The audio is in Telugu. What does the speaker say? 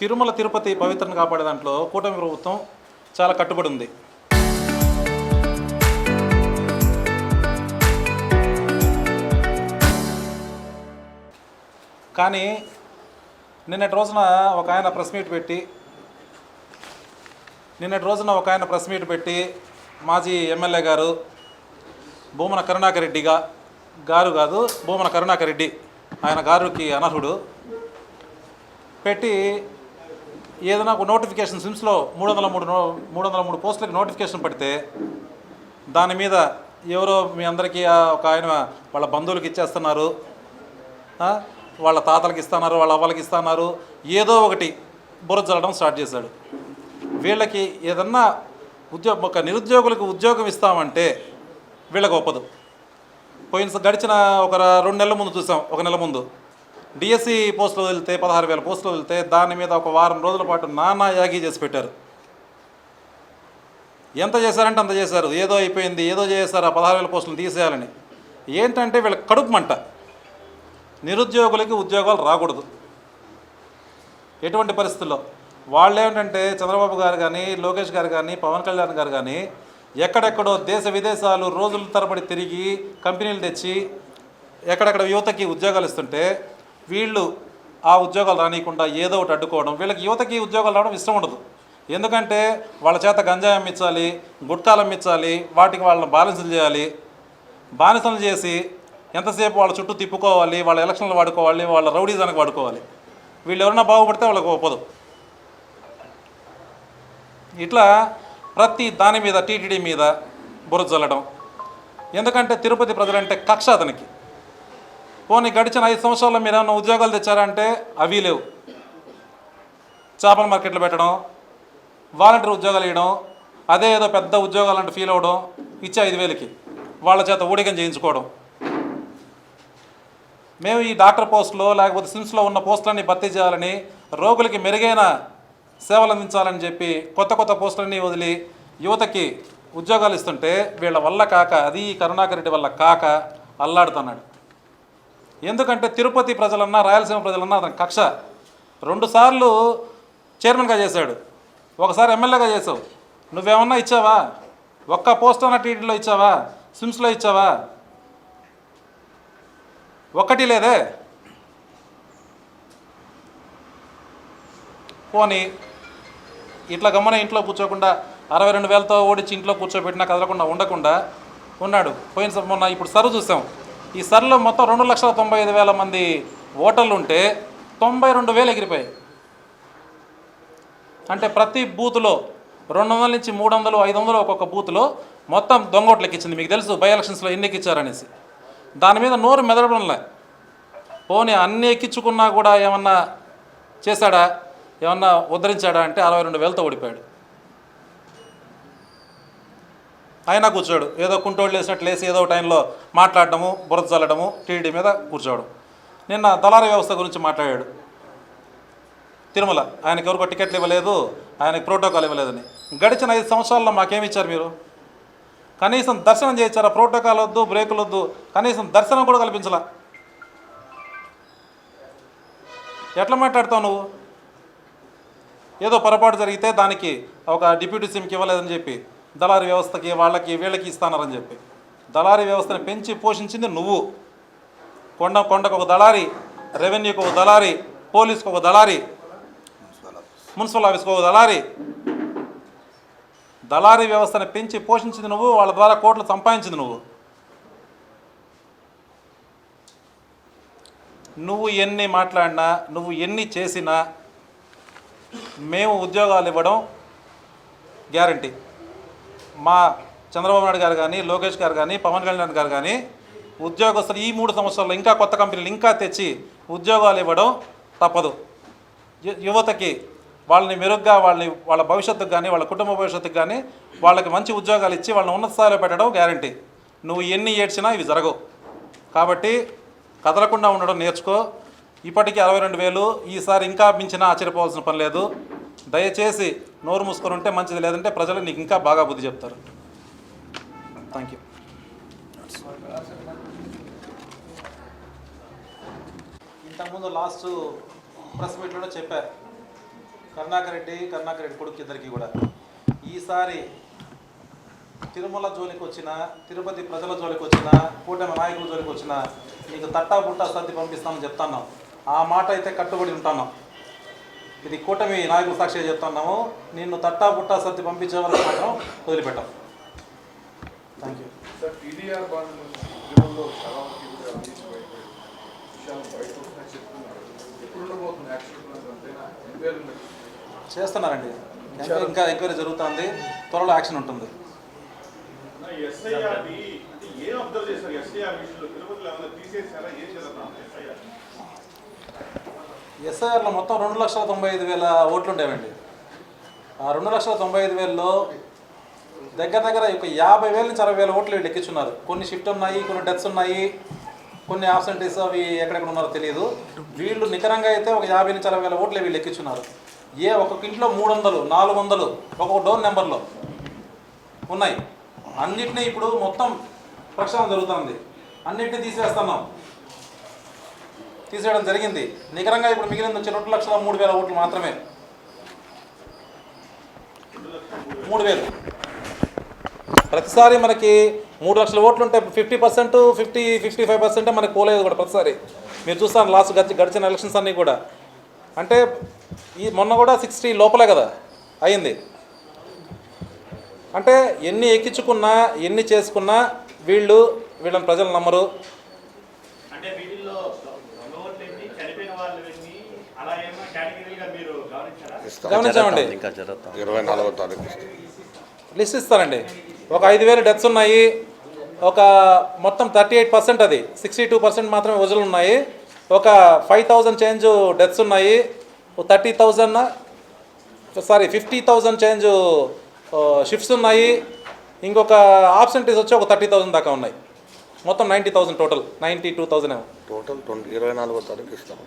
తిరుమల తిరుపతి పవిత్రను కాపాడే దాంట్లో కూటమి ప్రభుత్వం చాలా కట్టుబడి ఉంది. కానీ నిన్నటి రోజున ఒక ఆయన ప్రెస్ మీట్ పెట్టి మాజీ ఎమ్మెల్యే గారు భూమన కరుణాకర్ రెడ్డి భూమన కరుణాకర్ రెడ్డి ఆయన గారికి అనర్హుడు పెట్టి ఏదైనా ఒక నోటిఫికేషన్ సిమ్స్లో 303 పోస్టులకి నోటిఫికేషన్ పడితే దాని మీద ఎవరో మీ అందరికీ ఒక ఆయన వాళ్ళ బంధువులకి ఇచ్చేస్తున్నారు, వాళ్ళ తాతలకి ఇస్తున్నారు, వాళ్ళ అవ్వలకి ఇస్తున్నారు, ఏదో ఒకటి బుర్ర జల్లడం స్టార్ట్ చేశాడు. వీళ్ళకి ఏదన్నా ఒక నిరుద్యోగులకు ఉద్యోగం ఇస్తామంటే వీళ్ళకి ఒప్పదు. గడిచిన ఒక 2 నెలల ముందు చూసాం, 1 నెల ముందు డిఎస్సి పోస్టులు వదిలితే 16,000 పోస్టులు వదిలితే దాని మీద ఒక వారం రోజుల పాటు నానా యాగి చేసి పెట్టారు. ఎంత చేశారంటే అంత చేశారు, ఏదో అయిపోయింది, ఏదో చేశారు ఆ 16,000 పోస్టులు తీసేయాలని. ఏంటంటే వీళ్ళకి కడుపు మంట, నిరుద్యోగులకి ఉద్యోగాలు రాకూడదు. ఎటువంటి పరిస్థితుల్లో వాళ్ళు ఏమిటంటే చంద్రబాబు గారు కానీ, లోకేష్ గారు కానీ, పవన్ కళ్యాణ్ గారు కానీ ఎక్కడెక్కడో దేశ విదేశాలు రోజుల తరబడి తిరిగి కంపెనీలు తెచ్చి ఎక్కడెక్కడ యువతకి ఉద్యోగాలు ఇస్తుంటే వీళ్ళు ఆ ఉద్యోగాలు రానియకుండా ఏదో ఒకటి అడ్డుకోవడం. వీళ్ళకి యువతకి ఉద్యోగాలు రావడం ఇష్టం ఉండదు. ఎందుకంటే వాళ్ళ చేత గంజాయి అమ్మించాలి, గుట్కాలు అమ్మించాలి, వాటికి వాళ్ళని బానిసలు చేసి ఎంతసేపు వాళ్ళ చుట్టూ తిప్పుకోవాలి, వాళ్ళ ఎలక్షన్లు వాడుకోవాలి, వాళ్ళ రౌడీజానికి వాడుకోవాలి. వీళ్ళు ఎవరన్నా బాగుపడితే వాళ్ళకి ఒప్పదు. ఇట్లా ప్రతి దాని మీద టీటీడీ మీద బురద జల్లడం. ఎందుకంటే తిరుపతి ప్రజలంటే కక్ష అతనికి. పోనీ గడిచిన 5 సంవత్సరాల్లో మీరు ఏమన్నా ఉద్యోగాలు తెచ్చారంటే అవి లేవు. చేపల మార్కెట్లు పెట్టడం, వాలంటీర్ ఉద్యోగాలు ఇవ్వడం, అదే ఏదో పెద్ద ఉద్యోగాలు అంటే ఫీల్ అవ్వడం, ఇచ్చే 5,000కి వాళ్ళ చేత ఊడిగం చేయించుకోవడం. మేము ఈ డాక్టర్ పోస్టులో లేకపోతే సిమ్స్లో ఉన్న పోస్టులన్నీ భర్తీ చేయాలని, రోగులకి మెరుగైన సేవలు అందించాలని చెప్పి కొత్త పోస్టులన్నీ వదిలి యువతకి ఉద్యోగాలు ఇస్తుంటే వీళ్ళ వల్ల కాక, అది కరుణాకర్ రెడ్డి వల్ల కాక అల్లాడుతున్నాడు. ఎందుకంటే తిరుపతి ప్రజలన్నా, రాయలసీమ ప్రజలన్నా అతని కక్ష. 2 సార్లు చైర్మన్గా చేశాడు, ఒకసారి ఎమ్మెల్యేగా చేసావు. నువ్వేమన్నా ఇచ్చావా? ఒక్క పోస్ట్ అన్న టీటీడీలో ఇచ్చావా? సిమ్స్లో ఇచ్చావా? ఒక్కటి లేదే. పోనీ ఇట్లా గమ్మన ఇంట్లో కూర్చోకుండా 62,000తో ఓడించి ఇంట్లో కూర్చోబెట్టినా కదలకుండా ఉండకుండా ఉన్నాడు. మొన్న ఇప్పుడు సర్వ్ చూసాం. ఈ సర్లో మొత్తం 2,95,000 మంది ఓటర్లు ఉంటే 92,000 ఎగిరిపోయాయి. అంటే ప్రతి బూత్లో 200 నుంచి 300, 500 ఒక్కొక్క బూత్లో మొత్తం దొంగోట్లు ఎక్కించింది. మీకు తెలుసు బై ఎలక్షన్స్లో ఎన్ని ఎక్కించారనేసి. దాని మీద నోరు మెదడడంలే. పోనీ అన్ని ఎక్కించుకున్నా కూడా ఏమన్నా చేశాడా, ఏమన్నా ఉద్ధరించాడా అంటే 62,000తో ఓడిపోయాడు. అయినా కూర్చోడు, ఏదో కుంటోళ్ళు వేసినట్లు వేసి ఏదో టైంలో మాట్లాడటము, బురద చల్లడము, టీడీ మీద కూర్చోవడం. నిన్న దళారీ వ్యవస్థ గురించి మాట్లాడాడు. తిరుమల ఆయనకి ఎవరికో టికెట్లు ఇవ్వలేదు, ఆయనకి ప్రోటోకాల్ ఇవ్వలేదని. గడిచిన 5 సంవత్సరాల్లో మాకేమి ఇచ్చారు మీరు? కనీసం దర్శనం చేయించారా? ప్రోటోకాల్ వద్దు, బ్రేకులు వద్దు, కనీసం దర్శనం కూడా కల్పించలా. ఎట్లా మాట్లాడతావు నువ్వు? ఏదో పొరపాటు జరిగితే దానికి ఒక డిప్యూటీ సీఎంకి ఇవ్వలేదని చెప్పి దళారీ వ్యవస్థకి వీళ్ళకి ఇస్తానని చెప్పి దళారీ వ్యవస్థని పెంచి పోషించింది నువ్వు. కొండకు ఒక దళారీ, రెవెన్యూకి ఒక దళారీ, పోలీస్కి ఒక దళారీ, మున్సిపల్ ఆఫీస్కి ఒక దళారీ వ్యవస్థని పెంచి పోషించింది నువ్వు. వాళ్ళ ద్వారా కోట్లు సంపాదించింది నువ్వు. నువ్వు ఎన్ని మాట్లాడినా, నువ్వు ఎన్ని చేసినా మేము ఉద్యోగాలు ఇవ్వడం గ్యారంటీ. మా చంద్రబాబు నాయుడు గారు కానీ, లోకేష్ గారు కానీ, పవన్ కళ్యాణ్ గారు కానీ ఉద్యోగస్తులు ఈ 3 సంవత్సరాల్లో ఇంకా కొత్త కంపెనీలు ఇంకా తెచ్చి ఉద్యోగాలు ఇవ్వడం తప్పదు. యువతకి వాళ్ళని మెరుగ్గా వాళ్ళ భవిష్యత్తుకు కానీ, వాళ్ళ కుటుంబ భవిష్యత్తుకు కానీ వాళ్ళకి మంచి ఉద్యోగాలు ఇచ్చి వాళ్ళని ఉన్నత స్థాయిలో పెట్టడం గ్యారంటీ. నువ్వు ఎన్ని ఏడ్చినా ఇవి జరగవు. కాబట్టి కదలకుండా ఉండడం నేర్చుకో. ఇప్పటికీ 62,000, ఈసారి ఇంకా మించినా ఆశ్చర్యపోవాల్సిన పని లేదు. దయచేసి నోరు మూసుకొని ఉంటే మంచిది, లేదంటే ప్రజలు నీకు ఇంకా బాగా బుద్ధి చెప్తారు. Thank you. ఇంతకుముందు లాస్ట్ ప్రెస్ మీట్లో చెప్పారు, కరుణాకర్ రెడ్డి కొడుకు ఇద్దరికి కూడా ఈసారి తిరుమల జోలికి వచ్చిన, తిరుపతి ప్రజల జోలికి వచ్చిన, కూటమి నాయకుల జోలికి వచ్చిన నీకు తట్టా బుట్టా సర్ది పంపిస్తామని చెప్తున్నాం. ఆ మాట అయితే కట్టుబడి ఉంటున్నాం. ఇది కూటమి నాయకుల సాక్షిగా చెప్తున్నాము. నిన్ను తట్టా బుట్టా సర్ది పంపించే వరకు మాత్రం వదిలిపెట్టాం. Thank you. చేస్తున్నారండి, ఇంకా ఎంక్వైరీ జరుగుతుంది. త్వరలో యాక్షన్ ఉంటుంది. ఎస్ఐఆర్లో మొత్తం 2,95,000 ఓట్లు ఉండేవండి. ఆ 2,95,000లో దగ్గర ఒక 50,000 నుంచి 60,000 ఓట్లు వీళ్ళు ఎక్కించున్నారు. కొన్ని షిఫ్ట్ ఉన్నాయి, కొన్ని డెత్స్ ఉన్నాయి, కొన్ని ఆబ్సెంటీస్ అవి ఎక్కడెక్కడ ఉన్నారో తెలియదు. వీళ్ళు నికరంగా అయితే ఒక 50,000 నుంచి 60,000 ఓట్లు వీళ్ళు ఎక్కించున్నారు. ఒక్కొక్క ఇంట్లో 300, 400 ఒక్కొక్క డోర్ నెంబర్లో ఉన్నాయి. అన్నిటినీ ఇప్పుడు మొత్తం ప్రక్షాళన జరుగుతుంది. అన్నిటినీ తీసేయడం జరిగింది. నికరంగా ఇప్పుడు మిగిలింది వచ్చి 2,03,000 ఓట్లు మాత్రమే. 3,000 ప్రతిసారి మనకి 3 లక్షల ఓట్లు ఉంటే 50%, 55% మనకి పోలేదు కూడా ప్రతిసారి. మీరు చూస్తాను లాస్ట్ గడిచిన ఎలక్షన్స్ అన్నీ కూడా. అంటే ఈ మొన్న కూడా 60 లోపలే కదా అయింది. అంటే ఎన్ని ఎక్కించుకున్నా, ఎన్ని చేసుకున్నా వీళ్ళని ప్రజలు నమ్మరు. గమనించామండి. 24వ తారీఖు లిస్ట్ ఇస్తారండి. ఒక 5,000 డెత్స్ ఉన్నాయి. ఒక మొత్తం 38%, అది 62% మాత్రమే వజులు ఉన్నాయి. ఒక 5,000 చేంజ్ డెత్స్ ఉన్నాయి. 50,000 చేంజ్ షిఫ్ట్స్ ఉన్నాయి. ఇంకొక ఆబ్సెంటీస్ వచ్చి ఒక 30,000 దాకా ఉన్నాయి. మొత్తం 90,000 టోటల్, 92,000 టోటల్ 24వ తారీఖు ఇస్తాం.